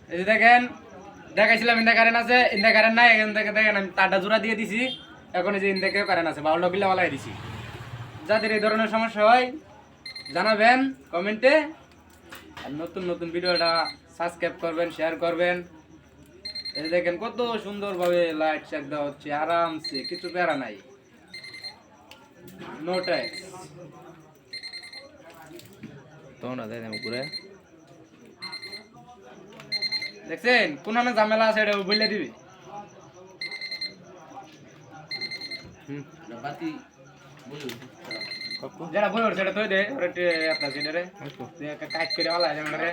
এই যে দেখেন দেখাইছিলাম ইন্দা কারেন্ট আছে ইন্দা কারেন্ট নাই এখান থেকে দেখেন আমি তারটা জোড়া দিয়ে দিছি এখন এই যে ইন্দাকেও কারেন্ট আছে 12টা বিল্লা বালাই দিছি যাদের এই ধরনের সমস্যা হয় জানাবেন কমেন্টে আর নতুন নতুন ভিডিওটা সাবস্ক্রাইব করবেন শেয়ার করবেন এই যে দেখেন কত সুন্দরভাবে লাইট চেক দেওয়া হচ্ছে আরামসে কিছু প্যারা নাই নো ট্যাক্স তো না দেয় না ঘুরে দেখছেন কোন ঝামেলা আছে এটা বলে দিবি বাতি যেটা বলে সেটা তো দে আপনার সেটারে কাট করে ভালো আছে মানে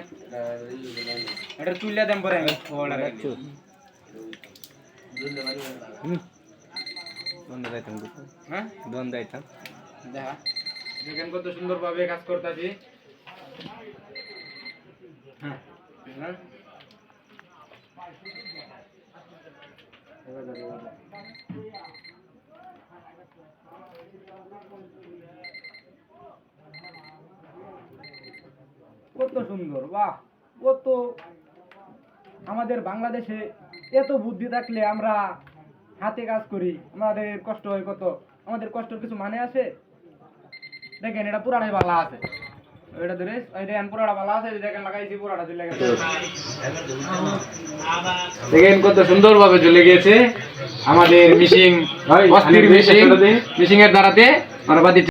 এটা তুলে দেন পরে আমি ফোড়া রাখছি দোন দাইতাম হ্যাঁ দোন দাইতাম দেখা দেখেন কত সুন্দরভাবে কাজ করতেছি হ্যাঁ কত সুন্দর বাহ কত আমাদের বাংলাদেশে এত বুদ্ধি থাকলে আমরা হাতে কাজ করি আমাদের কষ্ট হয় কত আমাদের কষ্টের কিছু মানে আছে দেখেন এটা পুরাটাই ভালো আছে এটা ধরে এই দেখেন পুরাটা ভালো আছে দেখেন লাগাইছি পুরাটা জ্বলে গেছে দেখেন কত সুন্দরভাবে জ্বলে গিয়েছে আমাদের মিশিং অস্থির মিশিং এর দ্বারাতে আমরা বাতি